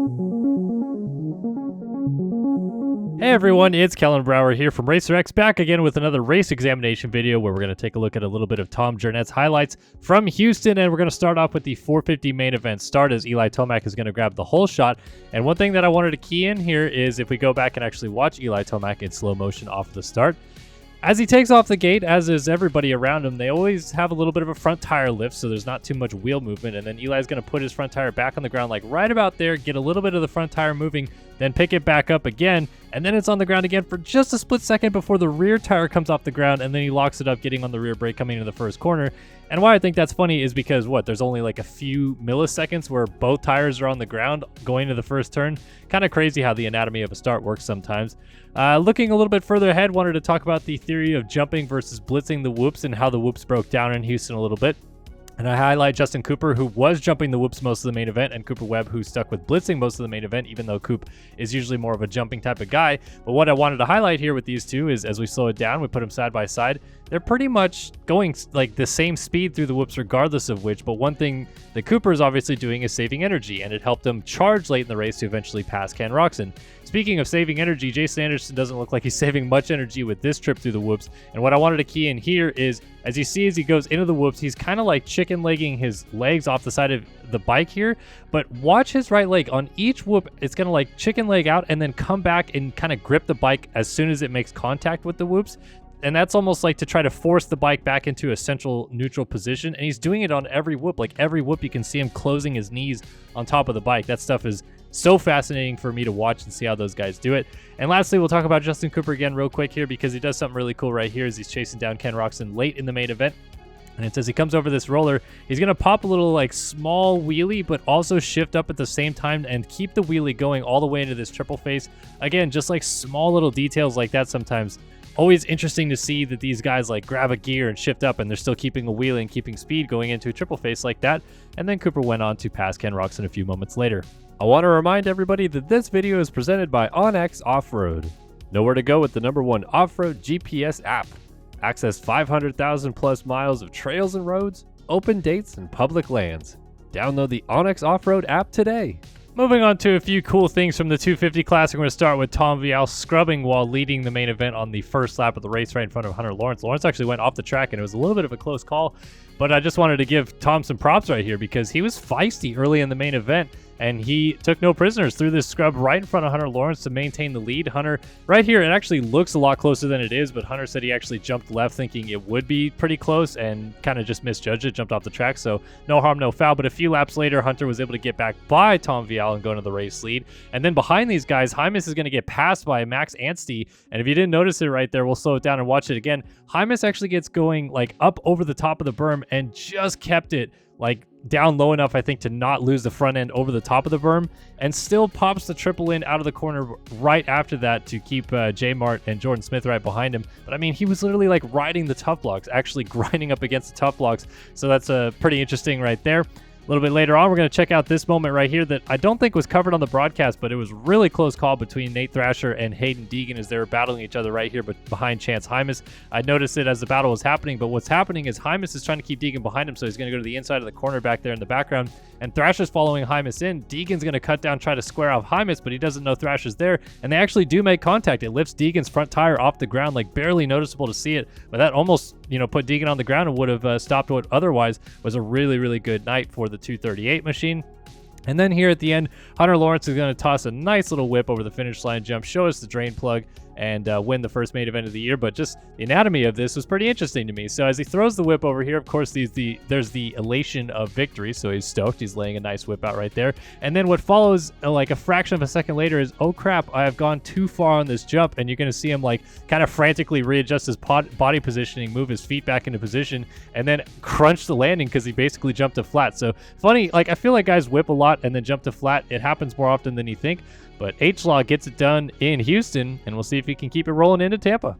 Hey everyone, it's Kellen Brauer here from RacerX, back again with another race examination video where we're going to take a look at a little bit of Tom Journet's highlights from Houston, and we're going to start off with the 450 main event start as Eli Tomac is going to grab the whole shot. And one thing that I wanted to key in here is if we go back and actually watch Eli Tomac in slow motion off the start, as he takes off the gate, as is everybody around him, they always have a little bit of a front tire lift, so there's not too much wheel movement. And then Eli's going to put his front tire back on the ground, like right about there, get a little bit of the front tire moving, then pick it back up again, and then it's on the ground again for just a split second before the rear tire comes off the ground, and then he locks it up, getting on the rear brake coming into the first corner. And why I think that's funny is because, there's only like a few milliseconds where both tires are on the ground going to the first turn. Kind of crazy how the anatomy of a start works sometimes. Looking a little bit further ahead, wanted to talk about the theory of jumping versus blitzing the whoops and how the whoops broke down in Houston a little bit. And I highlight Justin Cooper, who was jumping the whoops most of the main event, and Cooper Webb, who stuck with blitzing most of the main event, even though Coop is usually more of a jumping type of guy. But what I wanted to highlight here with these two is, as we slow it down, we put them side by side, they're pretty much going like the same speed through the whoops regardless of which. But one thing that Cooper is obviously doing is saving energy, and it helped him charge late in the race to eventually pass Ken Roczen. Speaking of saving energy, Jason Anderson doesn't look like he's saving much energy with this trip through the whoops. And what I wanted to key in here is, as you see as he goes into the whoops, he's kind of like chicken legging his legs off the side of the bike here. But watch his right leg. On each whoop, it's going to like chicken leg out and then come back and kind of grip the bike as soon as it makes contact with the whoops. And that's almost like to try to force the bike back into a central neutral position. And he's doing it on every whoop. Like every whoop, you can see him closing his knees on top of the bike. That stuff is so fascinating for me to watch and see how those guys do it. And lastly, we'll talk about Justin Cooper again real quick here, because he does something really cool right here as he's chasing down Ken Roczen late in the main event. And it says he comes over this roller, he's going to pop a little like small wheelie, but also shift up at the same time and keep the wheelie going all the way into this triple face. Again, just like small little details like that sometimes. Always interesting to see that these guys like grab a gear and shift up and they're still keeping a wheelie and keeping speed going into a triple face like that. And then Cooper went on to pass Ken Roczen a few moments later. I want to remind everybody that this video is presented by OnX Off-Road. Nowhere to go with the #1 off-road GPS app. Access 500,000 plus miles of trails and roads, open dates, and public lands. Download the OnX Off-Road app today. Moving on to a few cool things from the 250 Classic. We're going to start with Tom Vialle scrubbing while leading the main event on the first lap of the race right in front of Hunter Lawrence. Lawrence actually went off the track, and it was a little bit of a close call, but I just wanted to give Tom some props right here because he was feisty early in the main event, and he took no prisoners through this scrub right in front of Hunter Lawrence to maintain the lead. Hunter, right here, it actually looks a lot closer than it is, but Hunter said he actually jumped left thinking it would be pretty close and kind of just misjudged it, jumped off the track, so no harm, no foul. But a few laps later, Hunter was able to get back by Tom Vialle and go into the race lead. And then behind these guys, Hymas is going to get passed by Max Anstey, and if you didn't notice it right there, we'll slow it down and watch it again. Hymas actually gets going like up over the top of the berm and just kept it like down low enough, I think, to not lose the front end over the top of the berm, and still pops the triple in out of the corner right after that to keep J Mart and Jordan Smith right behind him. But I mean, he was literally like riding the Tuff Blocks, actually grinding up against the Tuff Blocks. So that's pretty interesting right there. A little bit later on, we're going to check out this moment right here that I don't think was covered on the broadcast, but it was really close call between Nate Thrasher and Haiden Deegan as they were battling each other right here, but behind Chance Hymas. I noticed it as the battle was happening, but what's happening is Hymas is trying to keep Deegan behind him, so he's going to go to the inside of the corner back there in the background, and Thrasher's following Hymas in. Deegan's going to cut down, try to square off Hymas, but he doesn't know Thrasher's there, and they actually do make contact. It lifts Deegan's front tire off the ground, like barely noticeable to see it, but that almost, put Deegan on the ground and would have stopped what otherwise was a really, really good night for the 238 machine. And then here at the end, Hunter Lawrence is going to toss a nice little whip over the finish line jump, show us the drain plug, and win the first main event of the year. But just the anatomy of this was pretty interesting to me. So as he throws the whip over here, of course, there's the elation of victory. So he's stoked. He's laying a nice whip out right there. And then what follows like a fraction of a second later is, oh crap, I have gone too far on this jump. And you're going to see him like kind of frantically readjust his body positioning, move his feet back into position, and then crunch the landing because he basically jumped to flat. So funny, like I feel like guys whip a lot and then jump to flat. It happens more often than you think. But H-Law gets it done in Houston, and we'll see if he can keep it rolling into Tampa.